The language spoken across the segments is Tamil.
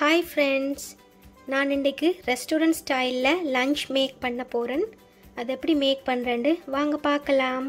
Hi friends, நான் இன்றைக்கு ரெஸ்டாரண்ட் ஸ்டைலில் லஞ்ச் மேக் பண்ண போகிறேன். அது எப்படி மேக் பண்ணுறேன்னு வாங்க பார்க்கலாம்.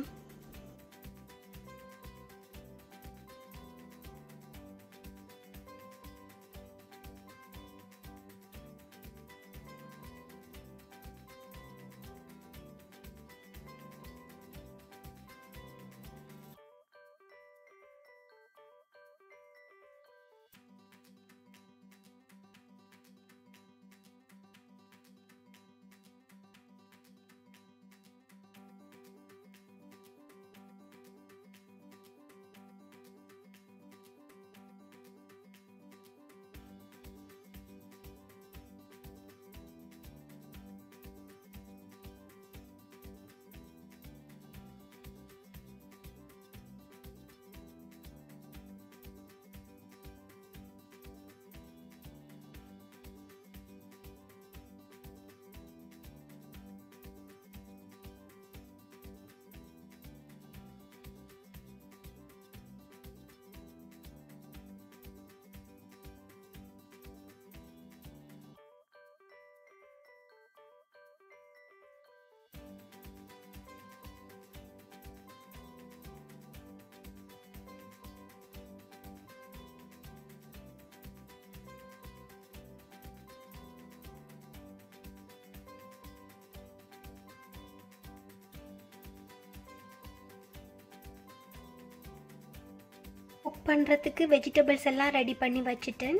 குக் பண்ணுறதுக்கு வெஜிடபிள்ஸ் எல்லாம் ரெடி பண்ணி வச்சுட்டேன்.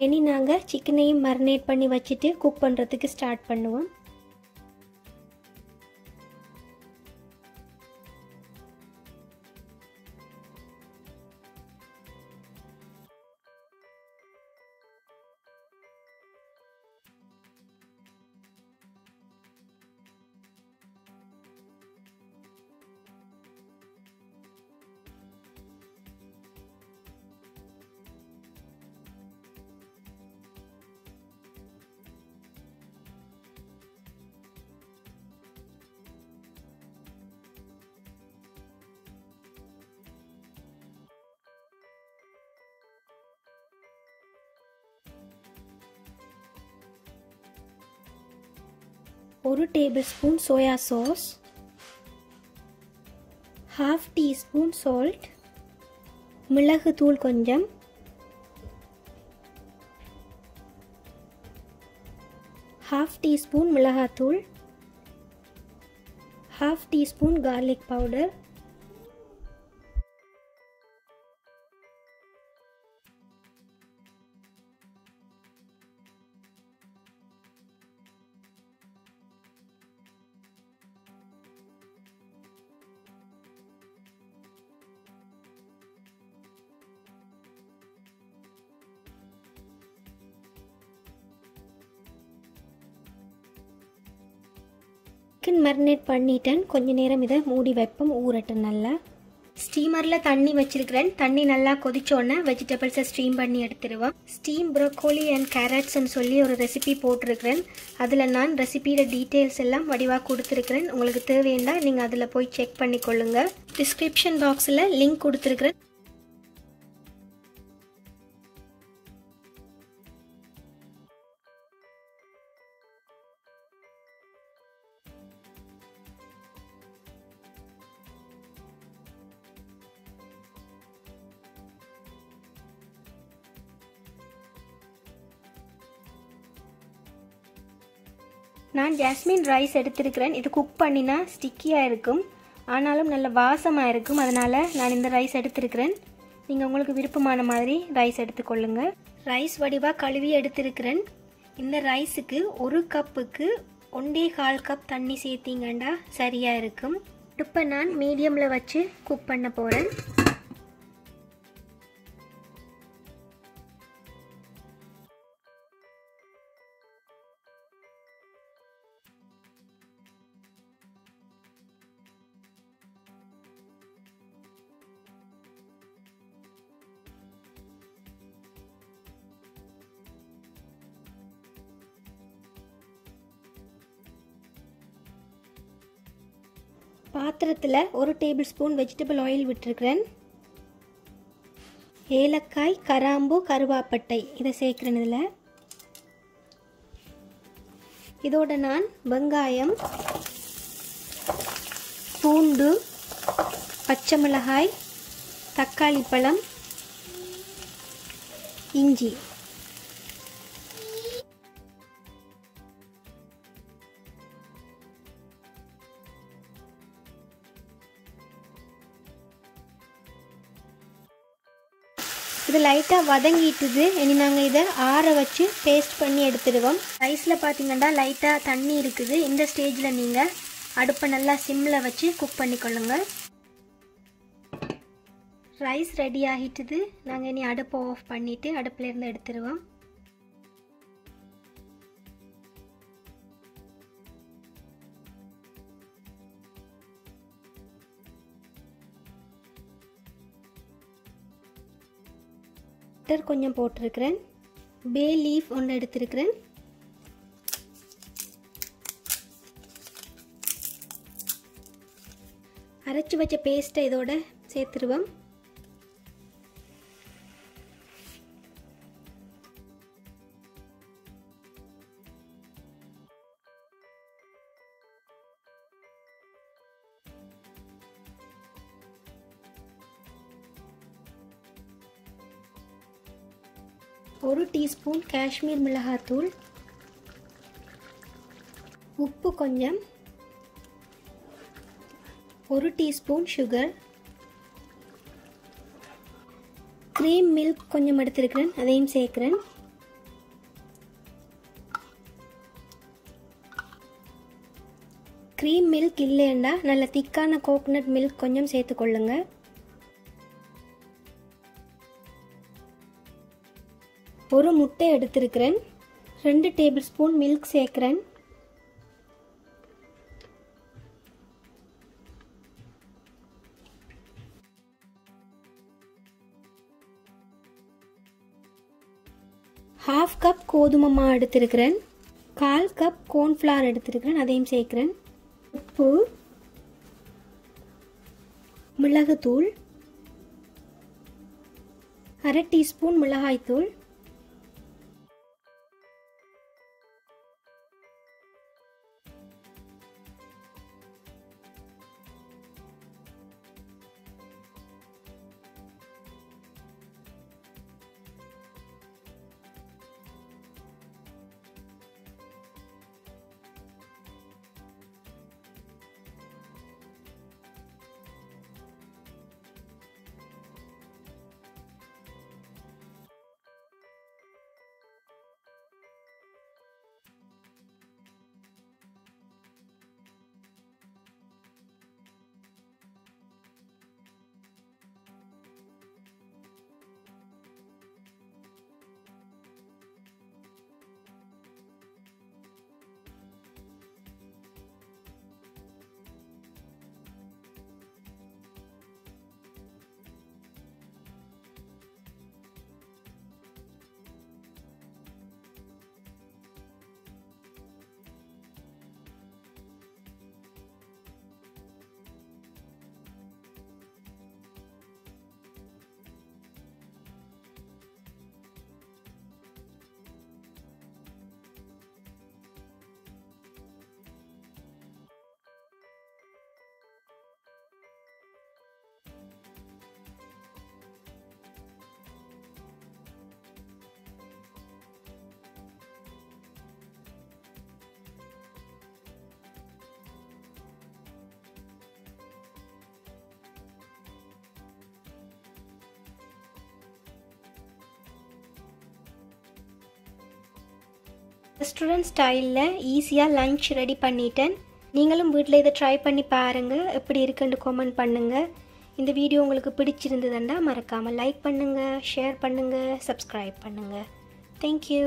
இனி நாங்கள் சிக்கனையும் மரினேட் பண்ணி வச்சுட்டு குக் பண்ணுறதுக்கு ஸ்டார்ட் பண்ணுவோம். ஒரு table spoon soya sauce, 1/2 teaspoon salt, மிளகு தூள் கொஞ்சம், ½ டீஸ்பூன் மிளகாத்தூள், 1/2 teaspoon garlic powder, chicken marinate பண்ணிட்டேன். கொஞ்ச நேரம் இதை மூடி வைப்போம், ஊறட்டும். நல்லா ஸ்டீமரில் தண்ணி வச்சிருக்கிறேன். தண்ணி நல்லா கொதிச்சோன்னே வெஜிடபிள்ஸை ஸ்டீம் பண்ணி எடுத்துடுவோம். ஸ்டீம் ப்ரோக்கோலி அண்ட் கேரட்ஸ்ன்னு சொல்லி ஒரு ரெசிபி போட்டிருக்கிறேன். அதில் நான் ரெசிபியோட டீட்டெயில்ஸ் எல்லாம் வடிவாக கொடுத்துருக்கிறேன். உங்களுக்கு தேவைன்னா நீங்கள் அதில் போய் செக் பண்ணிக்கொள்ளுங்க. டிஸ்கிரிப்ஷன் பாக்ஸில் லிங்க் கொடுத்துருக்கிறேன். நான் ஜாஸ்மின் ரைஸ் எடுத்திருக்கிறேன். இது குக் பண்ணினா ஸ்டிக்கியாக இருக்கும், ஆனாலும் நல்ல வாசமாக இருக்கும். அதனால் நான் இந்த ரைஸ் எடுத்திருக்கிறேன். நீங்கள் உங்களுக்கு விருப்பமான மாதிரி ரைஸ் எடுத்துக்கொள்ளுங்க. ரைஸ் வடிவாக கழுவி எடுத்திருக்கிறேன். இந்த ரைஸுக்கு ஒரு கப்புக்கு 1.25 கப் தண்ணி சேர்த்திங்கண்டா சரியாக இருக்கும். இப்போ நான் மீடியமில் வச்சு குக் பண்ண போகிறேன். பாத்திரத்தில் 1 டேபிள் ஸ்பூன் வெஜிடபிள் ஆயில் விட்டுருக்கிறேன். ஏலக்காய், கராம்பு, கருவாப்பட்டை இதை சேர்க்குறேன். இதோட நான் வெங்காயம், பூண்டு, பச்சை மிளகாய், தக்காளி பழம், இஞ்சி இது லைட்டாக வதங்கிட்டுது. இனி நாங்கள் இதை ஆற வச்சு பேஸ்ட் பண்ணி எடுத்துடுவோம். ரைஸில் பார்த்தீங்கன்னா லைட்டாக தண்ணி இருக்குது. இந்த ஸ்டேஜில் நீங்கள் அடுப்பை நல்லா சிம்மில் வச்சு குக் பண்ணிக்கொள்ளுங்க. ரைஸ் ரெடி ஆகிட்டுது. நாங்கள் இனி அடுப்பை ஆஃப் பண்ணிவிட்டு அடுப்பிலேருந்து எடுத்துடுவோம். பட்டர் கொஞ்சம் போட்டிருக்கிறேன். பே லீஃப் ஒன்று எடுத்திருக்கிறேன். அரைச்சி வச்ச பேஸ்ட்டை இதோட சேர்த்துருவோம். ஒரு டீஸ்பூன் காஷ்மீர் மிளகாத்தூள், உப்பு கொஞ்சம், ஒரு டீஸ்பூன் சுகர், க்ரீம் மில்க் கொஞ்சம் எடுத்திருக்கிறேன், அதையும் சேர்க்கிறேன். க்ரீம் மில்க் இல்லைன்னா நல்ல திக்கான கோகோனட் மில்க் கொஞ்சம் சேர்த்துக்கொள்ளுங்க. ஒரு முட்டை எடுத்திருக்கிறேன். 2 டேபிள் ஸ்பூன் மில்க் சேர்க்கிறேன். ½ கப் கோதுமை மாவு எடுத்திருக்கிறேன். 1/4 கப் கார்ன்ஃப்ளவர் எடுத்திருக்கிறேன், அதையும் சேர்க்கிறேன். உப்பு, மிளகுத்தூள், 1/2 டீஸ்பூன் மிளகாய்த்தூள், ரெஸ்டாரண்ட் ஸ்டைலில் ஈஸியாக லஞ்ச் ரெடி பண்ணிட்டேன். நீங்களும் வீட்டில் இதை ட்ரை பண்ணி பாருங்கள். எப்படி இருக்குன்னு கமெண்ட் பண்ணுங்கள். இந்த வீடியோ உங்களுக்கு பிடிச்சிருந்ததுன்னா மறக்காமல் லைக் பண்ணுங்கள், ஷேர் பண்ணுங்கள், சப்ஸ்கிரைப் பண்ணுங்கள். தேங்க்யூ.